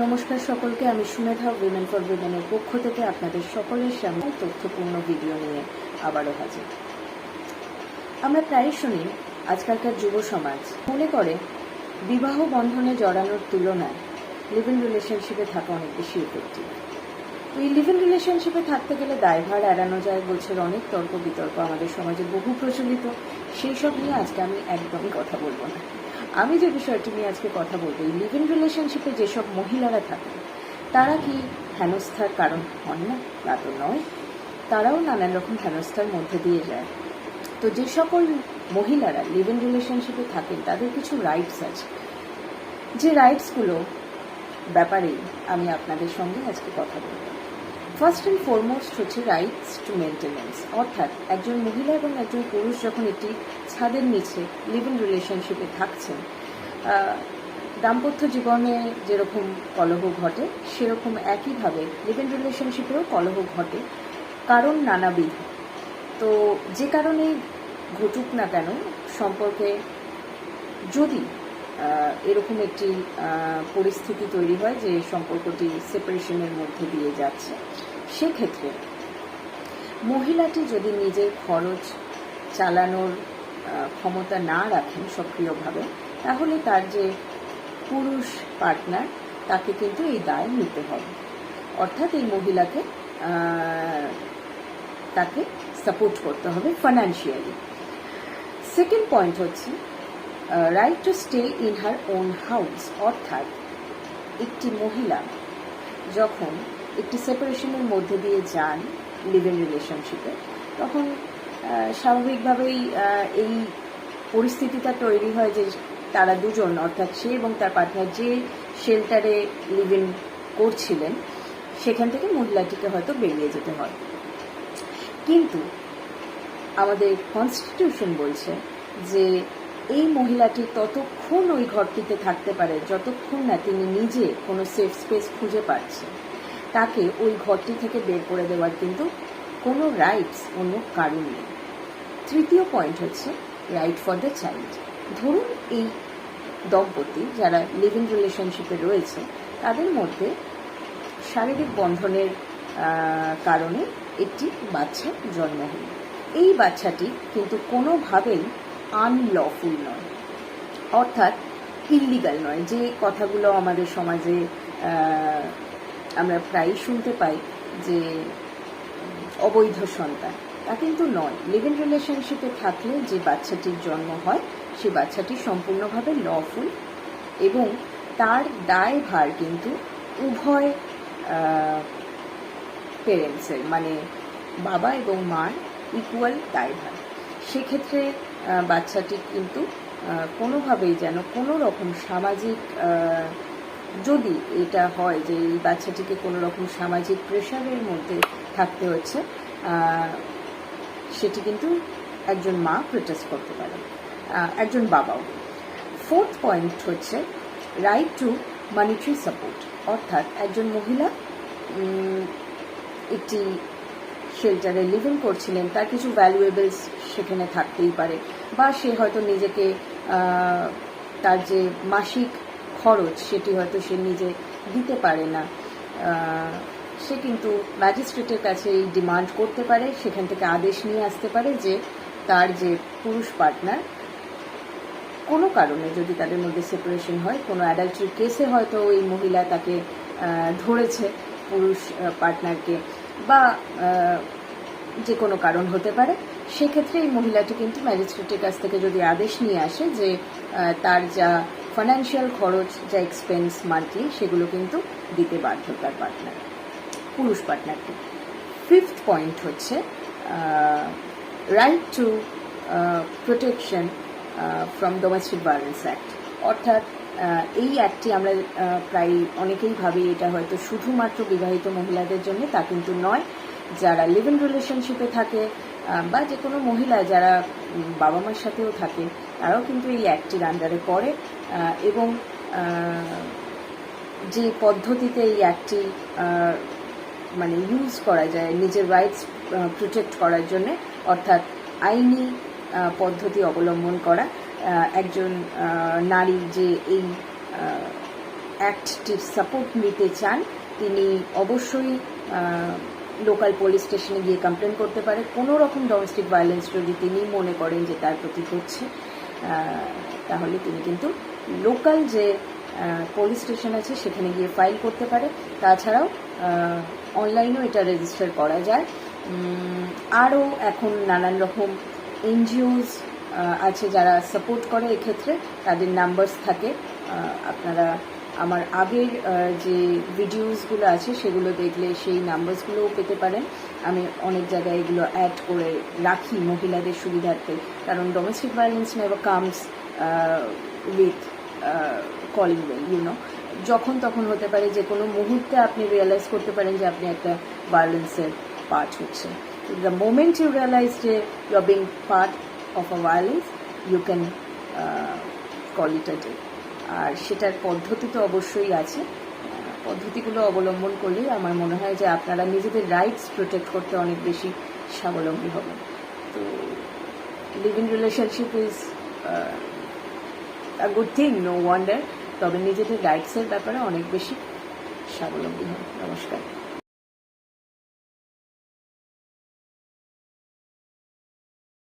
নমস্কার সকলকে, আমি সুমেধা উইমেন ফর উইমেনের পক্ষ থেকে আপনাদের সকলের সামনে তথ্যপূর্ণ ভিডিও নিয়ে আবারও হাজির। আমরা প্রায় শুনি আজকালকার যুব সমাজ মনে করে বিবাহ বন্ধনে জড়ানোর তুলনায় লিভ ইন রিলেশনশিপে থাকা অনেক বেশি ইফেক্টিভ। এই লিভ ইন রিলেশনশিপে থাকতে গেলে দায়ভার এড়ানো যায় গোছের অনেক তর্ক বিতর্ক আমাদের সমাজে বহু প্রচলিত। সেই সব নিয়ে আজকে আমি একদমই কথা বলবো না। আমি যে বিষয়টি নিয়ে আজকে কথা বলবো, এই লিভ ইন রিলেশনশিপে যেসব মহিলারা থাকেন তারা কি হেনস্থার কারণ হন না? তা তো নয়, তারাও নানান রকম হেনস্থার মধ্যে দিয়ে যায়। তো যে সকল মহিলারা লিভ ইন রিলেশনশিপে থাকেন তাদের কিছু রাইটস আছে, যে রাইটসগুলো ব্যাপারেই আমি আপনাদের সঙ্গে আজকে কথা বলবো। ফার্স্ট অ্যান্ড ফরমোস্ট হচ্ছে রাইটস টু মেনটেনেন্স, অর্থাৎ একজন মহিলা এবং একজন পুরুষ যখন একটি ছাদের নিচে লিভ ইন রিলেশনশিপে থাকছেন, দাম্পত্য জীবনে যেরকম কলহ ঘটে সেরকম একইভাবে লিভ ইন রিলেশনশিপেও কলহ ঘটে, কারণ নানাবিধ। তো যে কারণে ঘটুক না কেন, সম্পর্কে যদি এরকম একটি পরিস্থিতি তৈরি হয় যে সম্পর্কটি সেপারেশনের মধ্যে দিয়ে যাচ্ছে, সেক্ষেত্রে মহিলাটি যদি নিজের খরচ চালানোর ক্ষমতা না রাখেন সক্রিয়ভাবে, তাহলে তার যে পুরুষ পার্টনার তাকে কিন্তু এই দায় নিতে হবে, অর্থাৎ এই মহিলাকে তাকে সাপোর্ট করতে হবে ফাইন্যান্সিয়ালি। সেকেন্ড পয়েন্ট হচ্ছে right to stay in her own house, অর্থাৎ একটি মহিলা যখন একটি সেপারেশনের মধ্যে দিয়ে যান লিভ ইন রিলেশনশিপে, তখন স্বাভাবিকভাবেই এই পরিস্থিতিটা তৈরি হয় যে তারা দুজন, অর্থাৎ সে এবং তার পার্টনার যে শেল্টারে লিভ ইন করছিলেন সেখান থেকে মহিলাটিকে হয়তো বেরিয়ে যেতে হয়। কিন্তু আমাদের কনস্টিটিউশন বলছে যে এই মহিলাটি ততক্ষণ ওই ঘরটিতে থাকতে পারে যতক্ষণ না তিনি নিজে কোনো সেফ স্পেস খুঁজে পাচ্ছেন। তাকে ওই ঘরটি থেকে বের করে দেওয়ার কিন্তু কোনো রাইটস অন্য কারণ নেই। তৃতীয় পয়েন্ট হচ্ছে রাইট ফর দ্য চাইল্ড। ধরুন এই দম্পতি যারা লিভ ইন রিলেশনশিপে রয়েছে তাদের মধ্যে শারীরিক বন্ধনের কারণে একটি বাচ্চা জন্ম হল। এই বাচ্চাটি কিন্তু কোনোভাবেই আনলফুল নয়, অর্থাৎ ইল্লিগাল নয়। যে কথাগুলো আমাদের সমাজে আমরা প্রায়ই শুনতে পাই যে অবৈধ সন্তান, তা কিন্তু নয়। লিভ ইন রিলেশনশিপে থাকলে যে বাচ্চাটির জন্ম হয় সেই বাচ্চাটি সম্পূর্ণভাবে লফুল এবং তার দায়ভার কিন্তু উভয় পেরেন্টসের, মানে বাবা এবং মার ইকুয়াল দায়ভার। সেক্ষেত্রে বাচ্চাটি কিন্তু কোনোভাবেই যেন কোনো রকম সামাজিক, যদি এটা হয় যে এই বাচ্চাটিকে কোনো রকম সামাজিক প্রেশারের মধ্যে থাকতে হচ্ছে, সেটি কিন্তু একজন মা প্রোটেস্ট করতে পারে, একজন বাবাও। ফোর্থ পয়েন্ট হচ্ছে রাইট টু মানিটারি সাপোর্ট, অর্থাৎ একজন মহিলা একটি শেল্টারে লিভ ইন করছিলেন, তার কিছু ভ্যালুয়েবলস সেখানে থাকতেই পারে, বা সে হয়তো নিজেকে তার যে মাসিক খরচ সেটি হয়তো সে নিজে দিতে পারে না, সে কিন্তু ম্যাজিস্ট্রেটের কাছে এই ডিমান্ড করতে পারে, সেখান থেকে আদেশ নিয়ে আসতে পারে যে তার যে পুরুষ পার্টনার কোনো কারণে যদি তাদের মধ্যে সেপারেশন হয়, কোনো অ্যাডাল্টারি কেসে হয়তো ওই মহিলা তাকে ধরেছে পুরুষ পার্টনারকে, বা যে কোনো কারণ হতে পারে, সেক্ষেত্রে এই মহিলাটি কিন্তু ম্যাজিস্ট্রেটের কাছ থেকে যদি আদেশ নিয়ে আসে যে তার যা ফাইন্যান্সিয়াল খরচ, যা এক্সপেন্স মান্থলি, সেগুলো কিন্তু দিতে বাধ্য তার পার্টনার, পুরুষ পার্টনারকে। ফিফথ পয়েন্ট হচ্ছে right two protection from domestic violence act, অর্থাৎ এই অ্যাক্টটি আমরা প্রায় অনেকেই ভাবি এটা হয়তো শুধুমাত্র বিবাহিত মহিলাদের জন্য, তা কিন্তু নয়। যারা লিভ ইন রিলেশনশিপে থাকে বা যে কোনো মহিলা যারা বাবা মার সাথেও থাকে, তারাও কিন্তু এই অ্যাক্টটির আন্ডারে পড়ে। এবং যে পদ্ধতিতে এই অ্যাক্টটি মানে ইউজ করা যায় নিজের রাইটস প্রোটেক্ট করার জন্যে, অর্থাৎ আইনি পদ্ধতি অবলম্বন করা, একজন নারী যে এই অ্যাক্টটিভ সাপোর্ট নিতে চান তিনি অবশ্যই লোকাল পুলিশ স্টেশনে গিয়ে কমপ্লেন করতে পারে। কোনো রকম ডোমেস্টিক ভায়োলেন্স যদি তিনি মনে করেন যে তার প্রতি হচ্ছে, তাহলে তিনি কিন্তু লোকাল যে পুলিশ স্টেশন আছে সেখানে গিয়ে ফাইল করতে পারে। তাছাড়াও অনলাইনেও এটা রেজিস্টার করা যায়। আরও এখন নানান রকম এনজিওস আছে যারা সাপোর্ট করে এক্ষেত্রে, তাদের নাম্বারস থাকে। আপনারা আমার আগের যে ভিডিওসগুলো আছে সেগুলো দেখলে সেই নাম্বারসগুলোও পেতে পারেন। আমি অনেক জায়গায় এগুলো অ্যাড করে রাখি মহিলাদের সুবিধার্থে, কারণ domestic violence never comes with calling bell, যখন তখন হতে পারে, যে কোনো মুহূর্তে আপনি রিয়েলাইজ করতে পারেন যে আপনি একটা ভায়োলেন্সের পার্ট হচ্ছে। দ্য মোমেন্ট ইউ রিয়েলাইজ যে you are being part of a violence, you can call it a day. আর সেটার পদ্ধতি তো অবশ্যই আছে, পদ্ধতিগুলো অবলম্বন করলেই আমার মনে হয় যে আপনারা নিজেদের রাইটস প্রোটেক্ট করতে অনেক বেশি স্বাবলম্বী হবেন। তো live in relationship is a good thing, no wonder, তবে নিজেদের রাইটসের ব্যাপারে অনেক বেশি স্বাবলম্বী হন। নমস্কার।